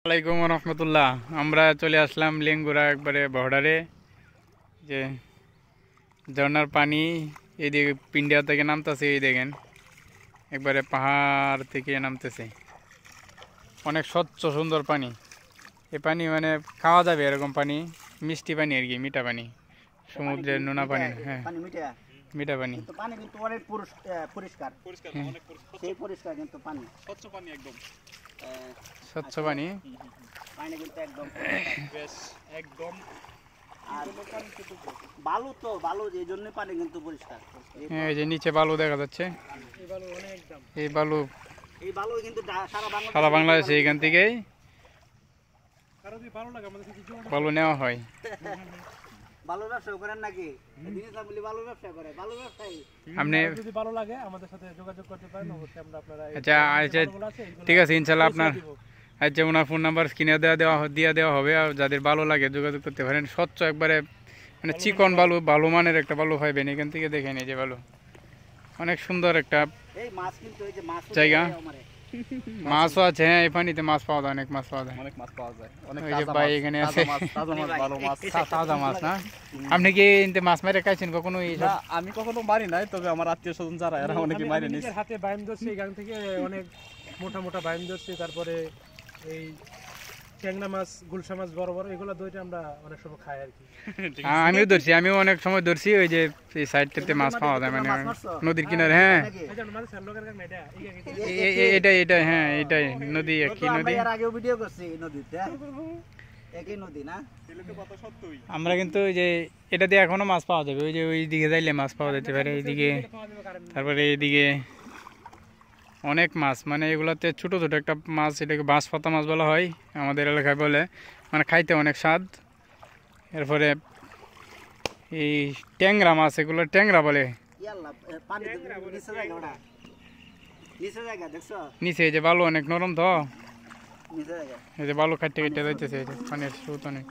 আসসালামাইকুম রহমতুল্লাহ। আমরা চলে আসলাম লেঙ্গুরা একবারে বর্ডারে। যে ঝর্নার পানি এইদিকে পিন্ডিয়া থেকে নামতেছে, এই দেখেন একবারে পাহাড় থেকে নামতেছে। অনেক স্বচ্ছ সুন্দর পানি। এই পানি মানে খাওয়া যাবে এরকম পানি, মিষ্টি পানি আর কি, মিঠা পানি, সমুদ্রের নোনা পানি। হ্যাঁ, মিঠা পানি। পানি কিন্তু অনেক পরিষ্কার, সেই পরিষ্কার কিন্তু পানি, স্বচ্ছ পানি, একদম স্বচ্ছ পানি। পানি কিন্তু একদম বেশ একদম। আর বালু তো বালু, এই জন্য পানি কিন্তু পরিষ্কার। হ্যাঁ, এই যে নিচে বালু দেখা যাচ্ছে, এই বালু কিন্তু সারা বাংলাদেশে এখান থেকেই বালু নেওয়া হয়। বালুর ব্যবসা করেন নাকি? বালুর ব্যবসা করে, বালুর ব্যবসায়ী। আপনি যদি ভালো লাগে আমাদের সাথে যোগাযোগ করতে পারেন, অবশ্যই আমরা আপনারা। আচ্ছা আচ্ছা, ঠিক আছে, ইনশাল্লাহ আপনার আচ্ছা ওনার ফোন নাম্বার স্ক্রিনে দেওয়া হবে। আর যাদের ভালো লাগে যোগাযোগ করতে পারেন। স্বচ্ছ একবারে মানে চিকন বালু, ভালো মানের একটা বালু পাইবেন এখান থেকে। দেখেন এই যে বালু, অনেক সুন্দর একটা জায়গা। মাছও আছে, হ্যাঁ, এই পানিতে মাছ পাওয়া যায়, অনেক মাছ পাওয়া যায়, অনেক মাছ পাওয়া যায়। ওই যে ভাই এখানে আছে তাজা মাছ। না, আপনি কি মাছ মেরে খাইছেন কখনো? আমি কখনো মারি নাই, তবে আমার আত্মীয় স্বজন যারা এরা অনেকে মারি নিছে। হাতে বাইম ধরছি, এখান থেকে অনেক মোটা মোটা বাইম ধরছি। তারপরে এই ট্যাংরা মাছ, গুলশা মাছ বড় বড়, এগুলো দুইটা আমরা অনেক সময় খাই আর কি। আমিও ধরছি, আমিও অনেক সময় ধরছি। ওই যে এই সাইডটাতে মাছ পাওয়া যায়, মানে নদীর কিনারে। হ্যাঁ, এটা হ্যাঁ, এটাই নদী, একই নদী। আগেও ভিডিও করছি নদীতে, একই নদী না? আমরা কিন্তু ওই যে এটা দিয়ে এখনো মাছ পাওয়া যাবে। ওই যে ওই দিকে যাইলে মাছ পাওয়া যেতে পারে, এইদিকে। তারপরে এইদিকে অনেক মাছ, মানে এগুলাতে ছোট ছোট একটা মাছ, এটাকে বাঁশ পাতা মাছ বলা হয় আমাদের এলাকায় বলে, মানে খাইতে অনেক স্বাদ। এরপরে এই ট্যাংরা মাছ, এগুলো ট্যাংরা বলে। নিচে এই যে বালু অনেক নরম, তো এই যে বালু কাটতে কাটতে যাইতেছে, এই যে পানির স্রোত অনেক।